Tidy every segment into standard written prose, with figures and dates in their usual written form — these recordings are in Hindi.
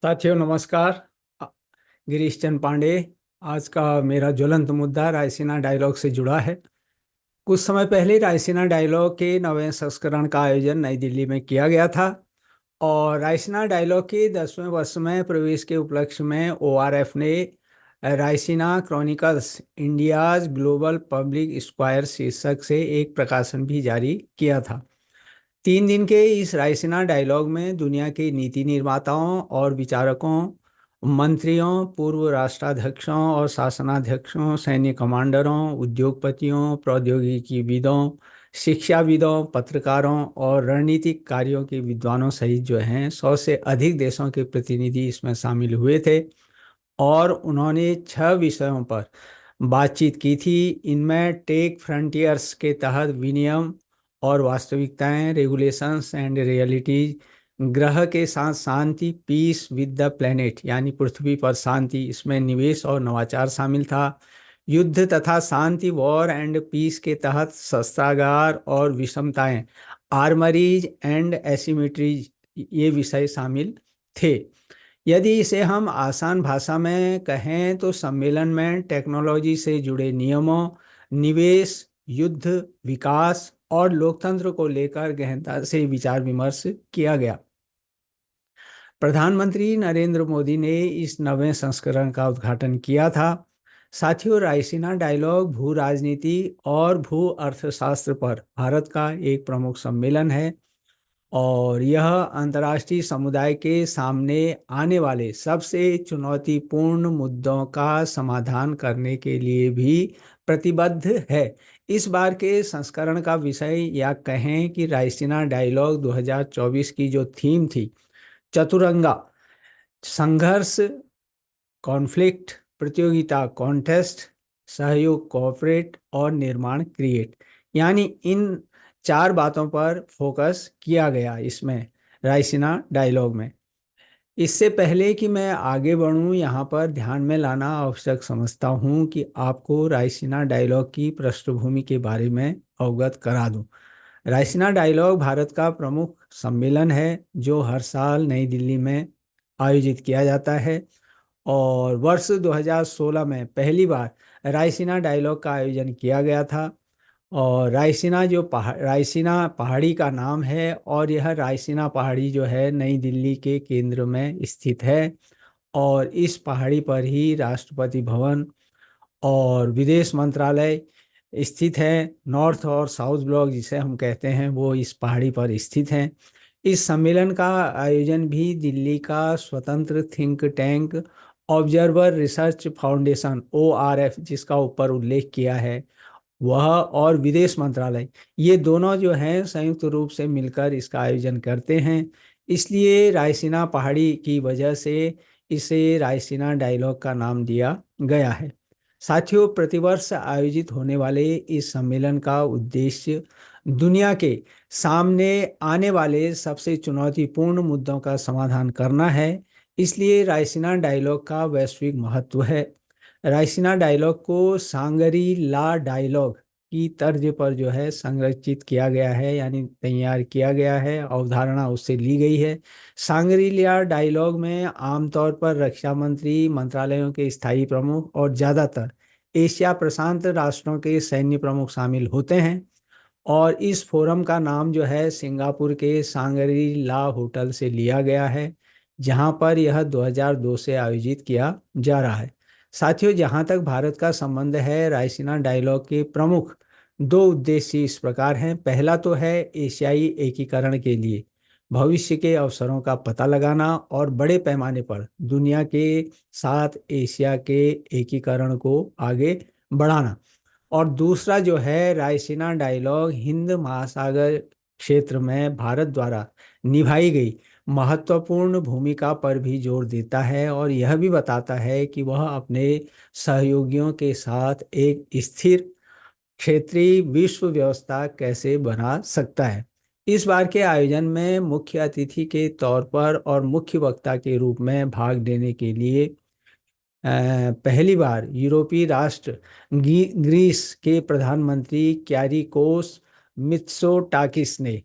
साथियों नमस्कार। अ, गिरीश चंद पांडे। आज का मेरा ज्वलंत मुद्दा रायसीना डायलॉग से जुड़ा है। कुछ समय पहले रायसीना डायलॉग के 9वें संस्करण का आयोजन नई दिल्ली में किया गया था और रायसीना डायलॉग के 10वें वर्ष में प्रवेश के उपलक्ष्य में ओआरएफ ने Raisina chronicles India's global public square शीर्षक से एक प्रकाशन भी जारी किया था। 3 दिन के इस रायसीना डायलॉग में दुनिया के नीति निर्माताओं और विचारकों, मंत्रियों, पूर्व राष्ट्राध्यक्षों और शासनाध्यक्षों, सैन्य कमांडरों, उद्योगपतियों, प्रौद्योगिकीविदों, शिक्षाविदों, पत्रकारों और रणनीतिक कार्यों के विद्वानों सहित जो हैं 100 से अधिक देशों के प्रतिनिधि इसमें शामिल हुए थे और उन्होंने 6 विषयों पर बातचीत की थी। इनमें टेक फ्रंटियर्स के तहत विनियम और वास्तविकताएं, रेगुलेशंस एंड रियलिटीज, ग्रह के साथ शांति, पीस विद द प्लेनेट यानी पृथ्वी पर शांति, इसमें निवेश और नवाचार शामिल था। युद्ध तथा शांति, वॉर एंड पीस के तहत शस्त्रागार और विषमताएं, आर्मरीज एंड एसिमेट्रीज, ये विषय शामिल थे। यदि इसे हम आसान भाषा में कहें तो सम्मेलन में टेक्नोलॉजी से जुड़े नियमों, निवेश, युद्ध, विकास और लोकतंत्र को लेकर गहनता से विचार विमर्श किया गया। प्रधानमंत्री नरेंद्र मोदी ने इस 9वें संस्करण का उद्घाटन किया था। साथियों, रायसीना डायलॉग भू राजनीति और भू अर्थशास्त्र पर भारत का एक प्रमुख सम्मेलन है और यह अंतर्राष्ट्रीय समुदाय के सामने आने वाले सबसे चुनौतीपूर्ण मुद्दों का समाधान करने के लिए भी प्रतिबद्ध है। इस बार के संस्करण का विषय या कहें कि रायसीना डायलॉग 2024 की जो थीम थी, चतुरंगा, संघर्ष कॉन्फ्लिक्ट, प्रतियोगिता कॉन्टेस्ट, सहयोग कोऑपरेट और निर्माण क्रिएट, यानी इन 4 बातों पर फोकस किया गया इसमें रायसीना डायलॉग में। इससे पहले कि मैं आगे बढ़ूं, यहाँ पर ध्यान में लाना आवश्यक समझता हूँ कि आपको रायसीना डायलॉग की पृष्ठभूमि के बारे में अवगत करा दूं। रायसीना डायलॉग भारत का प्रमुख सम्मेलन है जो हर साल नई दिल्ली में आयोजित किया जाता है और वर्ष 2016 में पहली बार रायसीना डायलॉग का आयोजन किया गया था। और रायसीना पहाड़ी का नाम है और यह रायसीना पहाड़ी जो है नई दिल्ली के केंद्र में स्थित है और इस पहाड़ी पर ही राष्ट्रपति भवन और विदेश मंत्रालय स्थित है। नॉर्थ और साउथ ब्लॉक जिसे हम कहते हैं वो इस पहाड़ी पर स्थित हैं। इस सम्मेलन का आयोजन भी दिल्ली का स्वतंत्र think tank observer research foundation ORF, जिसका ऊपर उल्लेख किया है, वह और विदेश मंत्रालय, ये दोनों जो हैं संयुक्त रूप से मिलकर इसका आयोजन करते हैं। इसलिए रायसीना पहाड़ी की वजह से इसे रायसीना डायलॉग का नाम दिया गया है। साथियों, प्रतिवर्ष आयोजित होने वाले इस सम्मेलन का उद्देश्य दुनिया के सामने आने वाले सबसे चुनौतीपूर्ण मुद्दों का समाधान करना है। इसलिए रायसीना डायलॉग का वैश्विक महत्व है। रायसीना डायलॉग को सांगरी ला डायलॉग की तर्ज पर जो है संरचित किया गया है, यानी तैयार किया गया है, अवधारणा उससे ली गई है। सांगरी ला डायलॉग में आमतौर पर रक्षा मंत्री, मंत्रालयों के स्थायी प्रमुख और ज़्यादातर एशिया प्रशांत राष्ट्रों के सैन्य प्रमुख शामिल होते हैं और इस फोरम का नाम जो है सिंगापुर के सांगरी ला होटल से लिया गया है, जहां पर यह 2002 से आयोजित किया जा रहा है। साथियों, जहां तक भारत का संबंध है, रायसीना डायलॉग के प्रमुख 2 उद्देश्य इस प्रकार हैं। पहला तो है एशियाई एकीकरण के लिए भविष्य के अवसरों का पता लगाना और बड़े पैमाने पर दुनिया के साथ एशिया के एकीकरण को आगे बढ़ाना। और दूसरा जो है रायसीना डायलॉग हिंद महासागर क्षेत्र में भारत द्वारा निभाई गई महत्वपूर्ण भूमिका पर भी जोर देता है और यह भी बताता है कि वह अपने सहयोगियों के साथ एक स्थिर क्षेत्रीय विश्व व्यवस्था कैसे बना सकता है। इस बार के आयोजन में मुख्य अतिथि के तौर पर और मुख्य वक्ता के रूप में भाग लेने के लिए पहली बार यूरोपीय राष्ट्र ग्रीस के प्रधानमंत्री क्यारिकोस मित्सोटाकिस ने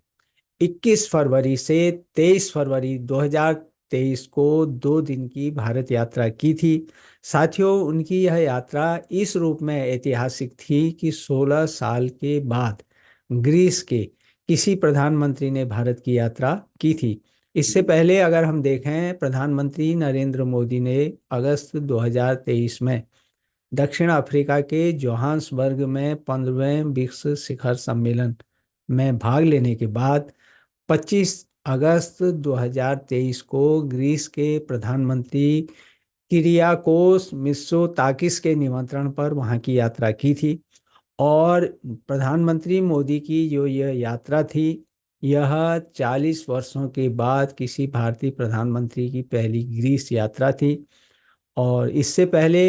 21 फरवरी से 23 फरवरी 2023 2023 को 2 दिन की भारत यात्रा की थी। साथियों, उनकी यह यात्रा इस रूप में ऐतिहासिक थी कि 16 साल के बाद ग्रीस के किसी प्रधानमंत्री ने भारत की यात्रा की थी। इससे पहले अगर हम देखें, प्रधानमंत्री नरेंद्र मोदी ने अगस्त 2023 में दक्षिण अफ्रीका के जोहान्सबर्ग में 15वें ब्रिक्स शिखर सम्मेलन में भाग लेने के बाद 25 अगस्त 2023 को ग्रीस के प्रधानमंत्री किरियाकोस मित्सोताकिस के निमंत्रण पर वहां की यात्रा की थी। और प्रधानमंत्री मोदी की जो यह यात्रा थी, यह 40 वर्षों के बाद किसी भारतीय प्रधानमंत्री की पहली ग्रीस यात्रा थी। और इससे पहले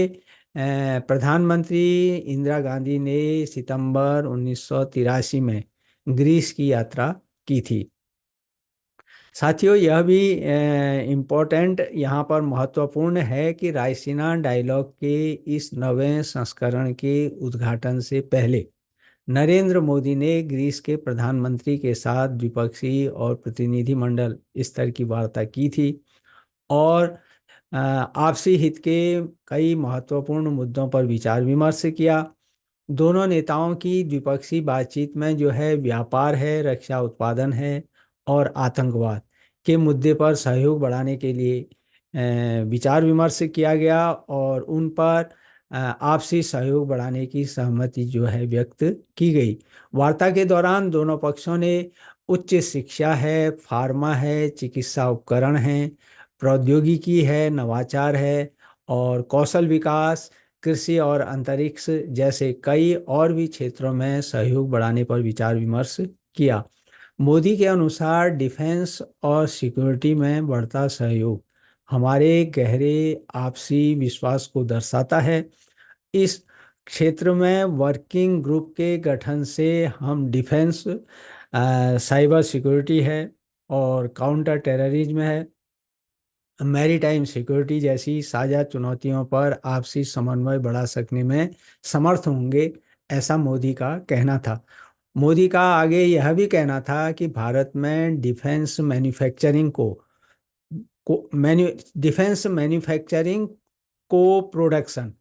प्रधानमंत्री इंदिरा गांधी ने सितंबर 1983 में ग्रीस की यात्रा की थी। साथियों, यह भी इम्पोर्टेंट यहाँ पर महत्वपूर्ण है कि रायसीना डायलॉग के इस नवें संस्करण के उद्घाटन से पहले नरेंद्र मोदी ने ग्रीस के प्रधानमंत्री के साथ द्विपक्षीय और प्रतिनिधिमंडल स्तर की वार्ता की थी और आपसी हित के कई महत्वपूर्ण मुद्दों पर विचार विमर्श किया। दोनों नेताओं की द्विपक्षीय बातचीत में जो है व्यापार है, रक्षा उत्पादन है और आतंकवाद के मुद्दे पर सहयोग बढ़ाने के लिए विचार विमर्श किया गया और उन पर आपसी सहयोग बढ़ाने की सहमति जो है व्यक्त की गई। वार्ता के दौरान दोनों पक्षों ने उच्च शिक्षा है, फार्मा है, चिकित्सा उपकरण हैं, प्रौद्योगिकी है, नवाचार है और कौशल विकास, कृषि और अंतरिक्ष जैसे कई और भी क्षेत्रों में सहयोग बढ़ाने पर विचार विमर्श किया। मोदी के अनुसार डिफेंस और सिक्योरिटी में बढ़ता सहयोग हमारे गहरे आपसी विश्वास को दर्शाता है। इस क्षेत्र में वर्किंग ग्रुप के गठन से हम डिफेंस, साइबर सिक्योरिटी है और काउंटर टेररिज्म है, मैरीटाइम सिक्योरिटी जैसी साझा चुनौतियों पर आपसी समन्वय बढ़ा सकने में समर्थ होंगे, ऐसा मोदी का कहना था। मोदी का आगे यह भी कहना था कि भारत में डिफेंस मैन्युफैक्चरिंग डिफेंस मैन्युफैक्चरिंग को प्रोडक्शन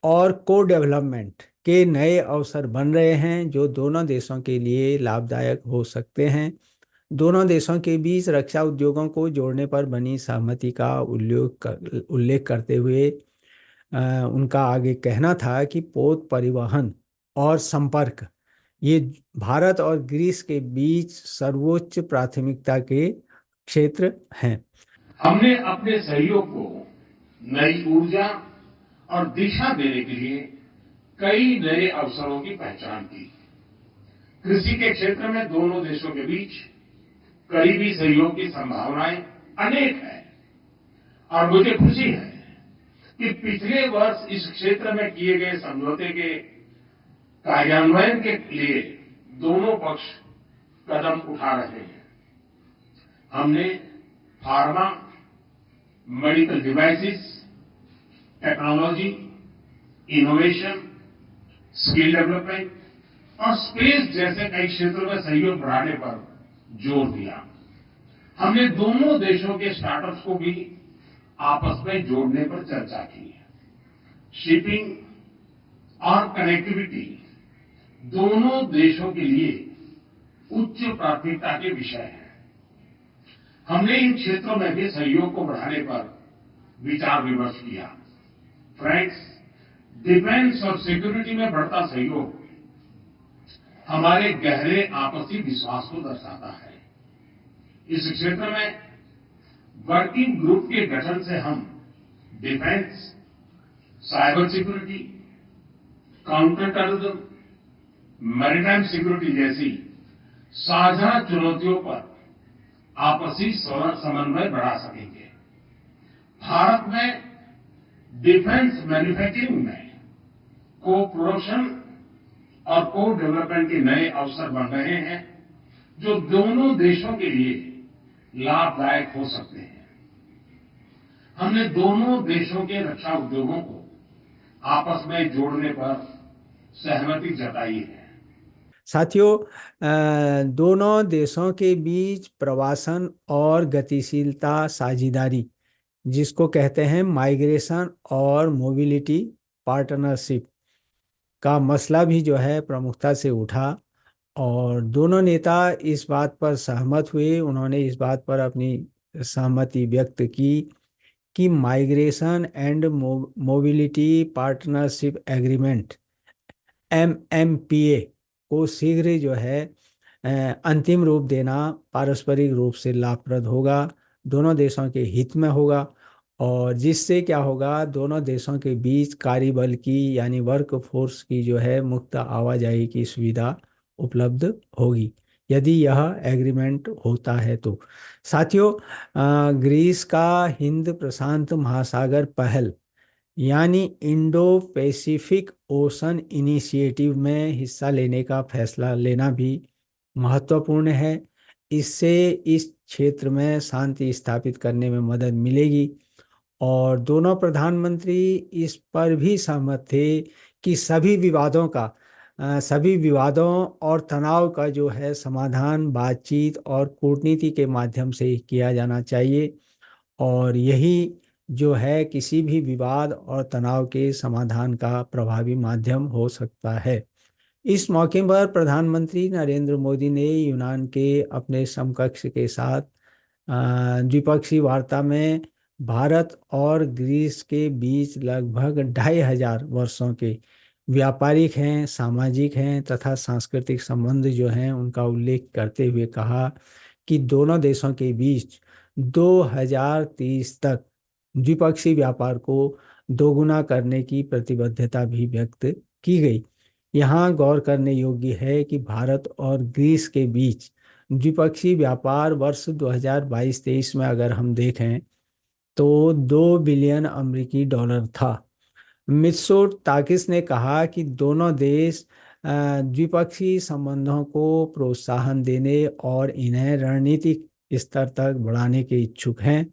और को डेवलपमेंट के नए अवसर बन रहे हैं जो दोनों देशों के लिए लाभदायक हो सकते हैं। दोनों देशों के बीच रक्षा उद्योगों को जोड़ने पर बनी सहमति का उल्लेख करते हुए उनका आगे कहना था कि पोत परिवहन और संपर्क ये भारत और ग्रीस के बीच सर्वोच्च प्राथमिकता के क्षेत्र हैं। हमने अपने सहयोग को नई ऊर्जा और दिशा देने के लिए कई नए अवसरों की पहचान की। कृषि के क्षेत्र में दोनों देशों के बीच करीबी सहयोग की संभावनाएं अनेक हैं और मुझे खुशी है कि पिछले वर्ष इस क्षेत्र में किए गए समझौते के कार्यान्वयन के लिए दोनों पक्ष कदम उठा रहे हैं। हमने pharma, medical devices, technology, innovation, skill development और स्पेस जैसे कई क्षेत्रों में सहयोग बढ़ाने पर जोर दिया। हमने दोनों देशों के स्टार्टअप्स को भी आपस में जोड़ने पर चर्चा की। शिपिंग और कनेक्टिविटी दोनों देशों के लिए उच्च प्राथमिकता के विषय हैं। हमने इन क्षेत्रों में भी सहयोग को बढ़ाने पर विचार विमर्श किया। फ्रेंड्स, डिफेंस और सिक्योरिटी में बढ़ता सहयोग हमारे गहरे आपसी विश्वास को दर्शाता है। इस क्षेत्र में वर्किंग ग्रुप के गठन से हम defence, cyber security, counter terrorism, maritime security जैसी साझा चुनौतियों पर आपसी समन्वय बढ़ा सकेंगे। भारत में डिफेंस मैन्युफैक्चरिंग में को प्रोडक्शन और को डेवलपमेंट के नए अवसर बन रहे हैं जो दोनों देशों के लिए लाभदायक हो सकते हैं। हमने दोनों देशों के रक्षा उद्योगों को आपस में जोड़ने पर सहमति जताई है। साथियों, दोनों देशों के बीच प्रवासन और गतिशीलता साझेदारी, जिसको कहते हैं माइग्रेशन और मोबिलिटी पार्टनरशिप, का मसला भी जो है प्रमुखता से उठा। और दोनों नेता इस बात पर सहमत हुए, उन्होंने इस बात पर अपनी सहमति व्यक्त की कि migration and mobility partnership agreement MMPA को शीघ्र जो है अंतिम रूप देना पारस्परिक रूप से लाभप्रद होगा, दोनों देशों के हित में होगा। और जिससे क्या होगा, दोनों देशों के बीच कार्यबल की यानी वर्क फोर्स की जो है मुक्त आवाजाही की सुविधा उपलब्ध होगी, यदि यह एग्रीमेंट होता है तो। साथियों, ग्रीस का हिंद प्रशांत महासागर पहल यानी इंडो पैसिफिक ओशन इनिशिएटिव में हिस्सा लेने का फैसला लेना भी महत्वपूर्ण है। इससे इस क्षेत्र में शांति स्थापित करने में मदद मिलेगी। और दोनों प्रधानमंत्री इस पर भी सहमत थे कि सभी विवादों और तनाव का जो है समाधान बातचीत और कूटनीति के माध्यम से ही किया जाना चाहिए। और यही जो है किसी भी विवाद और तनाव के समाधान का प्रभावी माध्यम हो सकता है। इस मौके पर प्रधानमंत्री नरेंद्र मोदी ने यूनान के अपने समकक्ष के साथ द्विपक्षीय वार्ता में भारत और ग्रीस के बीच लगभग 2500 वर्षों के व्यापारिक हैं, सामाजिक हैं तथा सांस्कृतिक संबंध जो हैं उनका उल्लेख करते हुए कहा कि दोनों देशों के बीच 2030 तक द्विपक्षीय व्यापार को दोगुना करने की प्रतिबद्धता भी व्यक्त की गई। यहाँ गौर करने योग्य है कि भारत और ग्रीस के बीच द्विपक्षीय व्यापार वर्ष 2022-23 में अगर हम देखें तो 2 बिलियन अमेरिकी डॉलर था। मित्सोटाकिस ने कहा कि दोनों देश द्विपक्षीय संबंधों को प्रोत्साहन देने और इन्हें रणनीतिक स्तर तक बढ़ाने के इच्छुक हैं।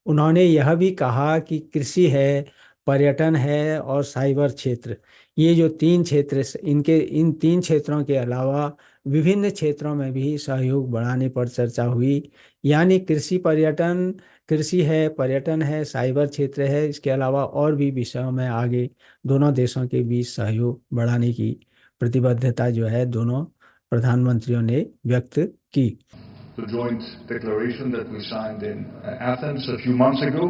उन्होंने यह भी कहा कि कृषि है, पर्यटन है और साइबर क्षेत्र, ये जो 3 क्षेत्र, इन 3 क्षेत्रों के अलावा विभिन्न क्षेत्रों में भी सहयोग बढ़ाने पर चर्चा हुई। यानी कृषि है, पर्यटन है, साइबर क्षेत्र है, इसके अलावा और भी विषयों में आगे दोनों देशों के बीच सहयोग बढ़ाने की प्रतिबद्धता जो है दोनों प्रधानमंत्रियों ने व्यक्त की। The joint declaration that we signed in Athens a few months ago,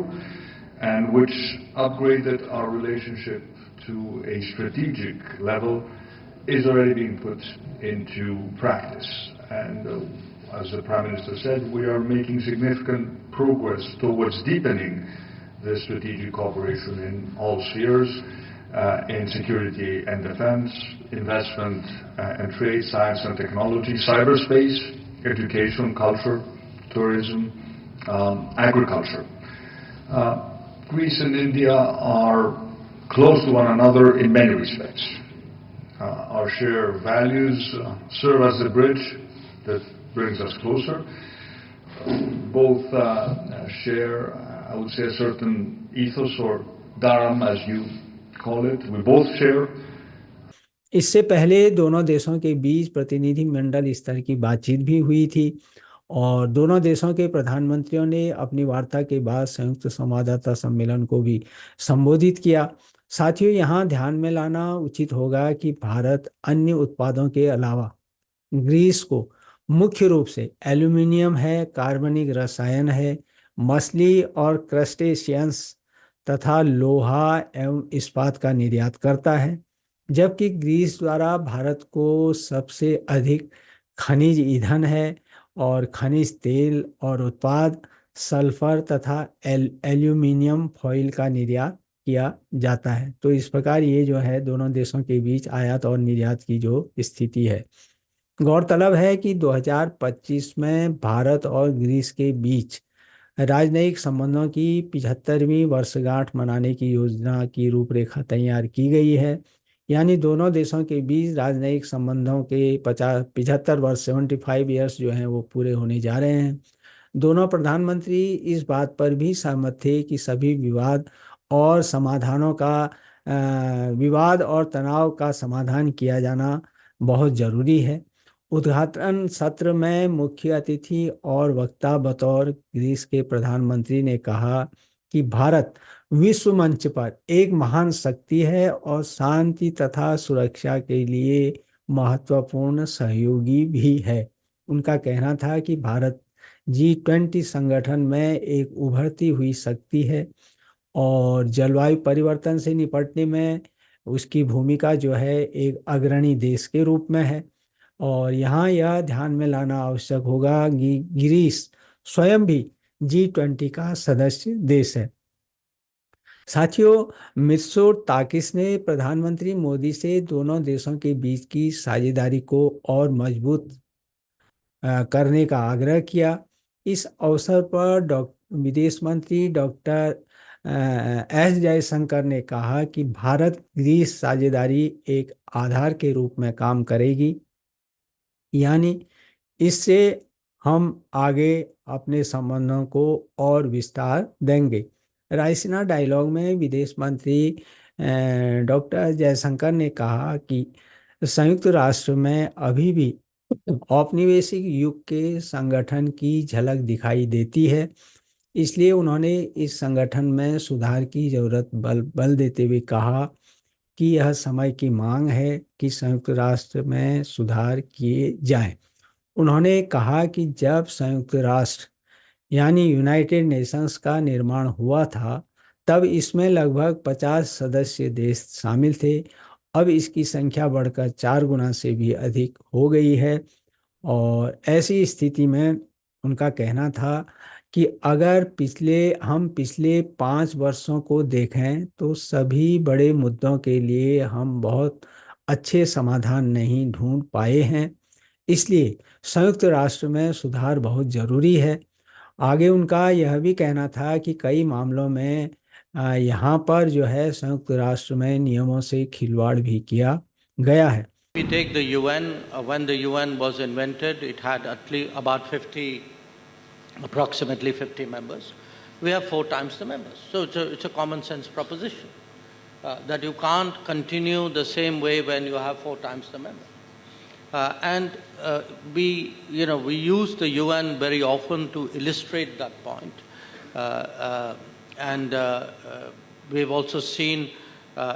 and which upgraded our relationship to a strategic level, is already being put into practice. And as the Prime Minister said, we are making significant progress towards deepening the strategic cooperation in all spheres, in security and defense, investment and trade, science and technology, cyberspace, education, culture, tourism, agriculture. Greece and India are close to one another in many respects. Our shared values serve as the bridge that brings us closer. Both share, I would say, a certain ethos or dharam, as you call it. We both share. इससे पहले दोनों देशों के बीच प्रतिनिधि मंडल स्तर की बातचीत भी हुई थी और दोनों देशों के प्रधानमंत्रियों ने अपनी वार्ता के बाद संयुक्त संवाददाता सम्मेलन को भी संबोधित किया। साथियों, यहाँ ध्यान में लाना उचित होगा कि भारत अन्य उत्पादों के अलावा ग्रीस को मुख्य रूप से एल्यूमिनियम है, कार्बनिक रसायन है, मछली और क्रस्टेशियंस तथा लोहा एवं इस्पात का निर्यात करता है, जबकि ग्रीस द्वारा भारत को सबसे अधिक खनिज ईंधन है और खनिज तेल और उत्पाद सल्फर तथा एल्यूमिनियम फॉइल का निर्यात किया जाता है। तो इस प्रकार ये जो है दोनों देशों के बीच आयात और निर्यात की जो स्थिति है। गौरतलब है कि 2025 में भारत और ग्रीस के बीच राजनयिक संबंधों की 75वीं वर्षगांठ मनाने की योजना की रूपरेखा तैयार की गई है। यानी दोनों देशों के बीच राजनयिक संबंधों के 75 वर्ष 75 ईयर्स जो हैं वो पूरे होने जा रहे हैं। दोनों प्रधानमंत्री इस बात पर भी सहमत थे कि सभी विवाद और तनाव का समाधान किया जाना बहुत जरूरी है। उद्घाटन सत्र में मुख्य अतिथि और वक्ता बतौर ग्रीस के प्रधानमंत्री ने कहा कि भारत विश्व मंच पर एक महान शक्ति है और शांति तथा सुरक्षा के लिए महत्वपूर्ण सहयोगी भी है। उनका कहना था कि भारत G20 संगठन में एक उभरती हुई शक्ति है और जलवायु परिवर्तन से निपटने में उसकी भूमिका जो है एक अग्रणी देश के रूप में है। और यहाँ यह ध्यान में लाना आवश्यक होगा कि ग्रीस स्वयं भी G20 का सदस्य देश है। साथियों, मित्सोताकिस ने प्रधानमंत्री मोदी से दोनों देशों के बीच की साझेदारी को और मजबूत करने का आग्रह किया। इस अवसर पर विदेश मंत्री डॉक्टर एस जयशंकर ने कहा कि भारत ग्रीस साझेदारी एक आधार के रूप में काम करेगी, यानी इससे हम आगे अपने संबंधों को और विस्तार देंगे। रायसीना डायलॉग में विदेश मंत्री डॉक्टर जयशंकर ने कहा कि संयुक्त राष्ट्र में अभी भी औपनिवेशिक युग के संगठन की झलक दिखाई देती है, इसलिए उन्होंने इस संगठन में सुधार की जरूरत बल देते हुए कहा कि यह समय की मांग है कि संयुक्त राष्ट्र में सुधार किए जाएं। उन्होंने कहा कि जब संयुक्त राष्ट्र यानी यूनाइटेड नेशंस का निर्माण हुआ था तब इसमें लगभग 50 सदस्य देश शामिल थे। अब इसकी संख्या बढ़कर 4 गुना से भी अधिक हो गई है और ऐसी स्थिति में उनका कहना था कि अगर पिछले 5 वर्षों को देखें तो सभी बड़े मुद्दों के लिए हम बहुत अच्छे समाधान नहीं ढूंढ पाए हैं, इसलिए संयुक्त राष्ट्र में सुधार बहुत ज़रूरी है। आगे उनका यह भी कहना था कि कई मामलों में यहाँ पर जो है संयुक्त राष्ट्र में नियमों से खिलवाड़ भी किया गया है। We take the UN, when the UN was invented, it had at least about approximately 50 members. We have 4 times the members. So it's a common sense proposition that you can't continue the same way when you have 4 times the members. We use the UN very often to illustrate that point. We've also seen,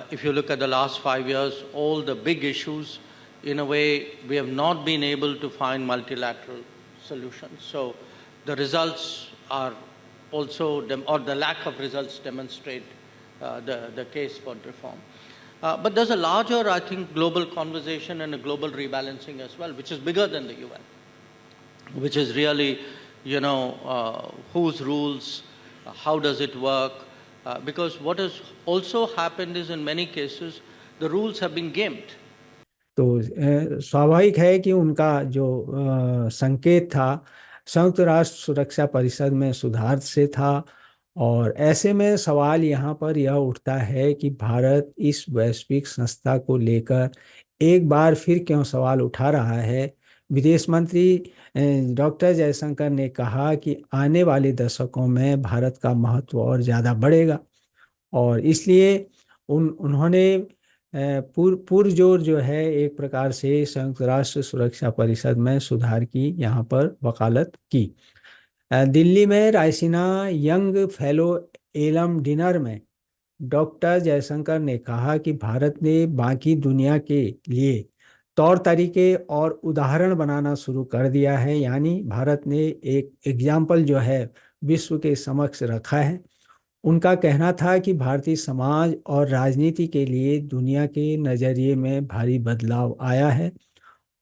if you look at the last 5 years, all the big issues, in a way, we have not been able to find multilateral solutions. So the results are also, or the lack of results demonstrate the case for reform. But there's a larger, I think, global conversation and a global rebalancing as well, which is bigger than the UN, which is really, whose rules, how does it work? Because what has also happened is, in many cases, the rules have been gamed. तो स्वाभाविक है कि उनका जो संकेत था संयुक्त राष्ट्र सुरक्षा परिषद में सुधार से था और ऐसे में सवाल यहाँ पर यह उठता है कि भारत इस वैश्विक संस्था को लेकर एक बार फिर क्यों सवाल उठा रहा है। विदेश मंत्री डॉक्टर जयशंकर ने कहा कि आने वाले दशकों में भारत का महत्व और ज़्यादा बढ़ेगा और इसलिए उन्होंने पुरजोर जो है एक प्रकार से संयुक्त राष्ट्र सुरक्षा परिषद में सुधार की यहाँ पर वकालत की। दिल्ली में Raisina young fellow alum dinner में डॉक्टर जयशंकर ने कहा कि भारत ने बाकी दुनिया के लिए तौर तरीके और उदाहरण बनाना शुरू कर दिया है, यानी भारत ने एक एग्जाम्पल जो है विश्व के समक्ष रखा है। उनका कहना था कि भारतीय समाज और राजनीति के लिए दुनिया के नज़रिए में भारी बदलाव आया है।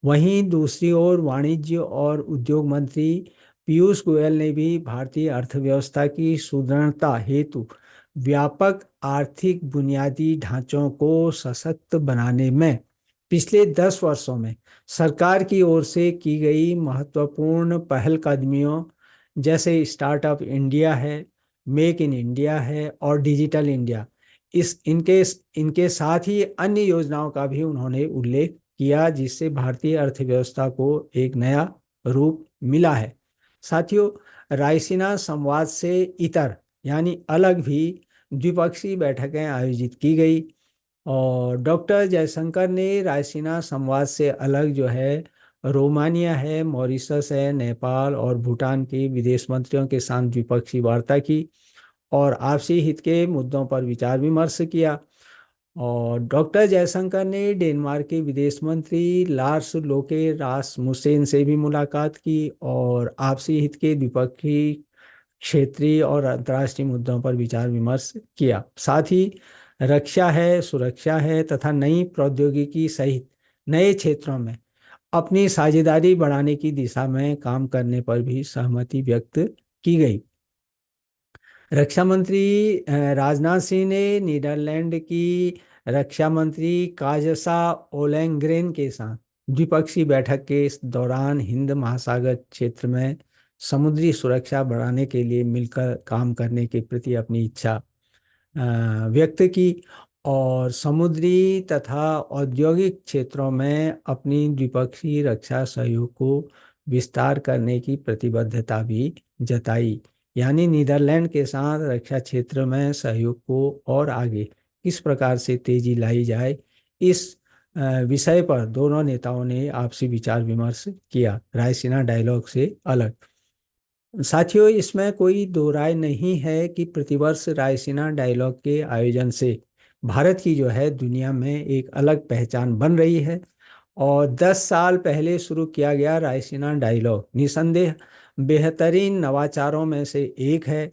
वहीं दूसरी ओर वाणिज्य और उद्योग मंत्री पीयूष गोयल ने भी भारतीय अर्थव्यवस्था की सुदृढ़ता हेतु व्यापक आर्थिक बुनियादी ढांचों को सशक्त बनाने में पिछले 10 वर्षों में सरकार की ओर से की गई महत्वपूर्ण पहलकदमियों जैसे स्टार्टअप इंडिया है, मेक इन इंडिया है और डिजिटल इंडिया, इनके साथ ही अन्य योजनाओं का भी उन्होंने उल्लेख किया जिससे भारतीय अर्थव्यवस्था को एक नया रूप मिला है। साथियों, रायसीना संवाद से इतर यानी अलग भी द्विपक्षीय बैठकें आयोजित की गई। और डॉक्टर जयशंकर ने रायसीना संवाद से अलग जो है रोमानिया है, मॉरिशस है, नेपाल और भूटान के विदेश मंत्रियों के साथ द्विपक्षीय वार्ता की और आपसी हित के मुद्दों पर विचार विमर्श किया। और डॉक्टर जयशंकर ने डेनमार्क के विदेश मंत्री लार्स लोके रासमुसेन से भी मुलाकात की और आपसी हित के द्विपक्षीय, क्षेत्रीय और अंतर्राष्ट्रीय मुद्दों पर विचार विमर्श किया। साथ ही रक्षा है, सुरक्षा है तथा नई प्रौद्योगिकी सहित नए क्षेत्रों में अपनी साझेदारी बढ़ाने की दिशा में काम करने पर भी सहमति व्यक्त की गई। रक्षा मंत्री राजनाथ सिंह ने नीदरलैंड की रक्षा मंत्री काजसा ओलेंग्रेन के साथ द्विपक्षीय बैठक के इस दौरान हिंद महासागर क्षेत्र में समुद्री सुरक्षा बढ़ाने के लिए मिलकर काम करने के प्रति अपनी इच्छा व्यक्त की और समुद्री तथा औद्योगिक क्षेत्रों में अपनी द्विपक्षीय रक्षा सहयोग को विस्तार करने की प्रतिबद्धता भी जताई। यानी नीदरलैंड के साथ रक्षा क्षेत्र में सहयोग को और आगे किस प्रकार से तेजी लाई जाए, इस विषय पर दोनों नेताओं ने आपसी विचार विमर्श किया, रायसीना डायलॉग से अलग। साथियों, इसमें कोई दो राय नहीं है कि प्रतिवर्ष रायसीना डायलॉग के आयोजन से भारत की जो है दुनिया में एक अलग पहचान बन रही है। और 10 साल पहले शुरू किया गया रायसीना डायलॉग निसंदेह बेहतरीन नवाचारों में से एक है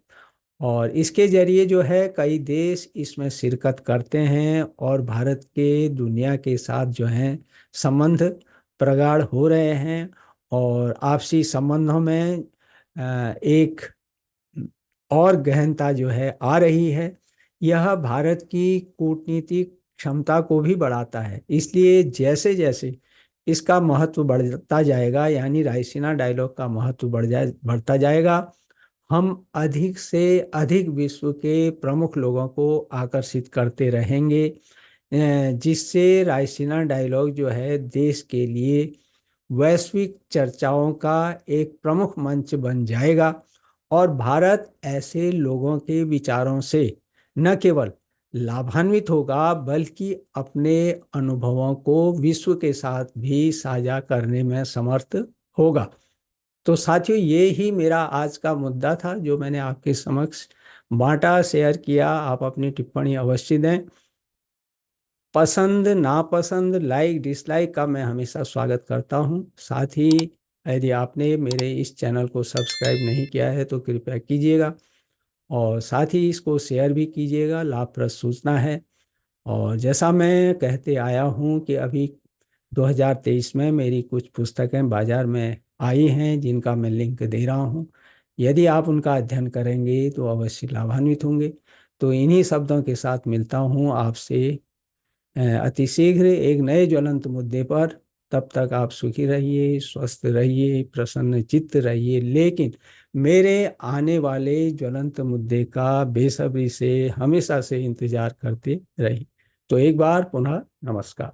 और इसके जरिए जो है कई देश इसमें शिरकत करते हैं और भारत के दुनिया के साथ जो है संबंध प्रगाढ़ हो रहे हैं और आपसी संबंधों में एक और गहनता जो है आ रही है। यह भारत की कूटनीतिक क्षमता को भी बढ़ाता है। इसलिए जैसे जैसे इसका महत्व बढ़ता जाएगा, यानी रायसीना डायलॉग का महत्व बढ़ता जाएगा, हम अधिक से अधिक विश्व के प्रमुख लोगों को आकर्षित करते रहेंगे, जिससे रायसीना डायलॉग जो है देश के लिए वैश्विक चर्चाओं का एक प्रमुख मंच बन जाएगा और भारत ऐसे लोगों के विचारों से न केवल लाभान्वित होगा बल्कि अपने अनुभवों को विश्व के साथ भी साझा करने में समर्थ होगा। तो साथियों, ये ही मेरा आज का मुद्दा था जो मैंने आपके समक्ष बांटा, शेयर किया। आप अपनी टिप्पणी अवश्य दें। पसंद नापसंद, लाइक डिसलाइक का मैं हमेशा स्वागत करता हूं। साथ ही यदि आपने मेरे इस चैनल को सब्सक्राइब नहीं किया है तो कृपया कीजिएगा और साथ ही इसको शेयर भी कीजिएगा, लाभप्रद सूचना है। और जैसा मैं कहते आया हूं कि अभी 2023 में मेरी कुछ पुस्तकें बाज़ार में आई हैं जिनका मैं लिंक दे रहा हूं। यदि आप उनका अध्ययन करेंगे तो अवश्य लाभान्वित होंगे। तो इन्हीं शब्दों के साथ मिलता हूं आपसे अतिशीघ्र एक नए ज्वलंत मुद्दे पर। तब तक आप सुखी रहिए, स्वस्थ रहिए, प्रसन्न चित्त रहिए, लेकिन मेरे आने वाले ज्वलंत मुद्दे का बेसब्री से हमेशा से इंतजार करते रहिए। तो एक बार पुनः नमस्कार।